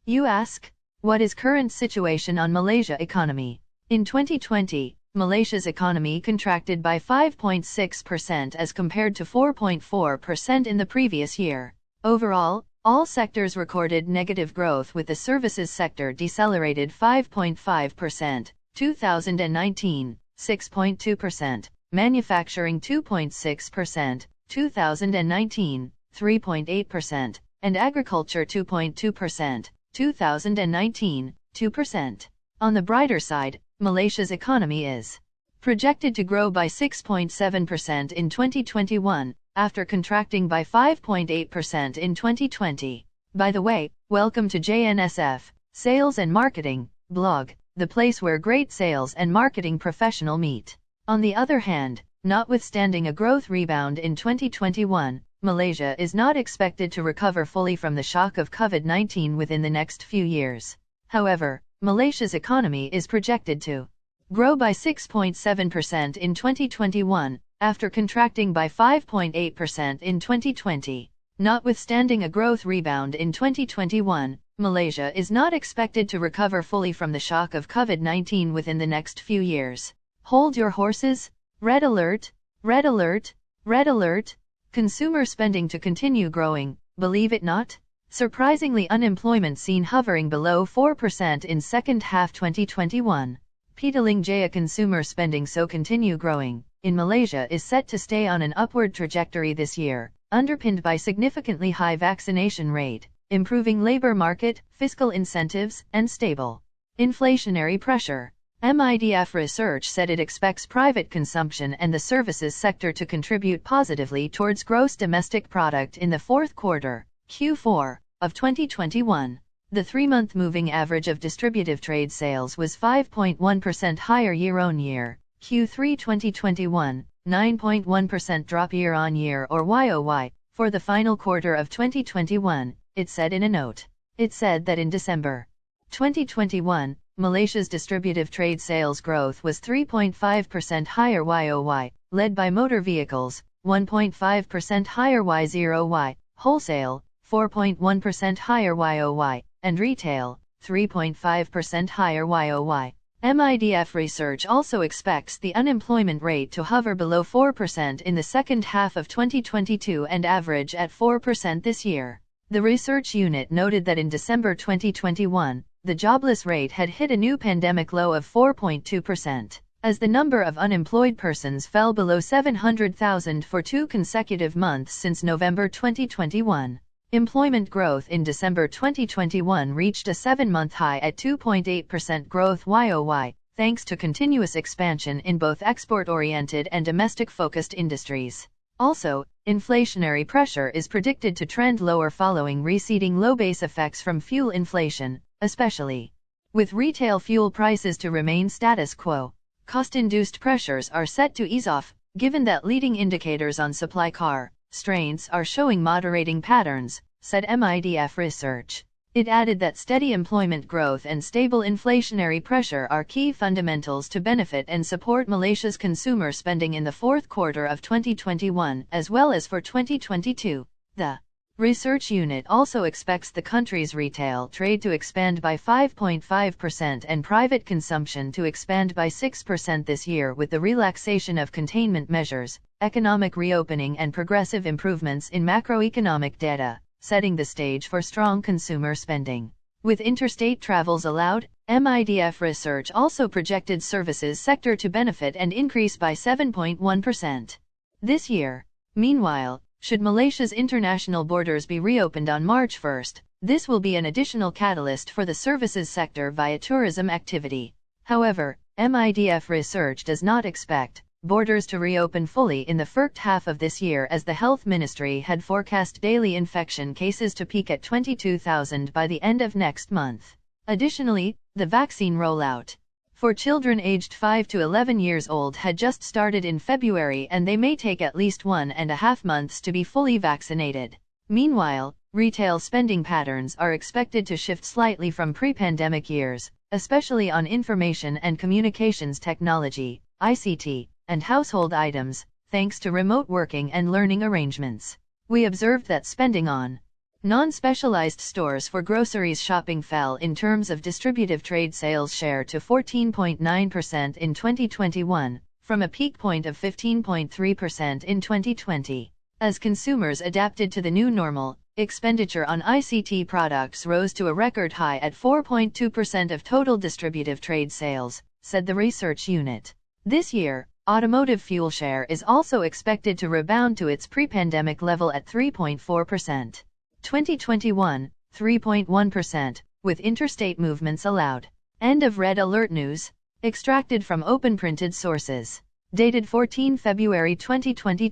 You ask? What is current situation on Malaysia economy? In 2020, Malaysia's economy contracted by 5.6% as compared to 4.4% in the previous year. Overall, all sectors recorded negative growth, with the services sector decelerated 5.5%, 2019, 6.2%, manufacturing 2.6%, 2019, 3.8%, and agriculture 2.2%, 2019, 2%. On the brighter side, Malaysia's economy is projected to grow by 6.7% in 2021, after contracting by 5.8% in 2020. By the way, welcome to JNSF, Sales and Marketing, blog, the place where great sales and marketing professionals meet. On the other hand, notwithstanding a growth rebound in 2021, Malaysia is not expected to recover fully from the shock of COVID-19 within the next few years. However, Malaysia's economy is projected to grow by 6.7% in 2021, after contracting by 5.8% in 2020. Notwithstanding a growth rebound in 2021, Malaysia is not expected to recover fully from the shock of COVID-19 within the next few years. Hold your horses. Red alert, red alert, red alert. Consumer spending to continue growing, believe it not? Surprisingly, unemployment seen hovering below 4% in second half 2021. Petaling Jaya consumer spending so continue growing in Malaysia is set to stay on an upward trajectory this year, underpinned by significantly high vaccination rate, improving labor market, fiscal incentives, and stable inflationary pressure. MIDF research said it expects private consumption and the services sector to contribute positively towards gross domestic product in the fourth quarter, Q4, of 2021. The 3-month moving average of distributive trade sales was 5.1% higher year-on-year, Q3 2021, 9.1% drop year-on-year or YOY, for the final quarter of 2021, it said in a note. It said that in December 2021, Malaysia's distributive trade sales growth was 3.5% higher YOY, led by motor vehicles, 1.5% higher Y0Y, wholesale, 4.1% higher YOY, and retail, 3.5% higher YOY. MIDF research also expects the unemployment rate to hover below 4% in the second half of 2022 and average at 4% this year. The research unit noted that in December 2021, the jobless rate had hit a new pandemic low of 4.2%, as the number of unemployed persons fell below 700,000 for 2 consecutive months since November 2021. Employment growth in December 2021 reached a 7-month high at 2.8% growth YOY, thanks to continuous expansion in both export-oriented and domestic-focused industries. Also, inflationary pressure is predicted to trend lower following receding low base effects from fuel inflation, especially with retail fuel prices to remain status quo. Cost-induced pressures are set to ease off, given that leading indicators on supply car strains are showing moderating patterns, said MIDF research. It added that steady employment growth and stable inflationary pressure are key fundamentals to benefit and support Malaysia's consumer spending in the fourth quarter of 2021 as well as for 2022. The research unit also expects the country's retail trade to expand by 5.5% and private consumption to expand by 6% this year, with the relaxation of containment measures, economic reopening and progressive improvements in macroeconomic data, setting the stage for strong consumer spending. With interstate travels allowed, MIDF research also projected services sector to benefit and increase by 7.1% this year. Meanwhile, should Malaysia's international borders be reopened on March 1, this will be an additional catalyst for the services sector via tourism activity. However, MIDF research does not expect borders to reopen fully in the first half of this year, as the Health Ministry had forecast daily infection cases to peak at 22,000 by the end of next month. Additionally, the vaccine rollout for children aged 5 to 11 years old had just started in February, and they may take at least 1.5 months to be fully vaccinated. Meanwhile, retail spending patterns are expected to shift slightly from pre-pandemic years, especially on information and communications technology, ICT, and household items, thanks to remote working and learning arrangements. We observed that spending on Non-specialized stores for groceries shopping fell in terms of distributive trade sales share to 14.9% in 2021, from a peak point of 15.3% in 2020. As consumers adapted to the new normal, expenditure on ICT products rose to a record high at 4.2% of total distributive trade sales, said the research unit. This year, automotive fuel share is also expected to rebound to its pre-pandemic level at 3.4%. 2021, 3.1%, with interstate movements allowed. End of Red Alert News, extracted from open printed sources. Dated 14 February 2020.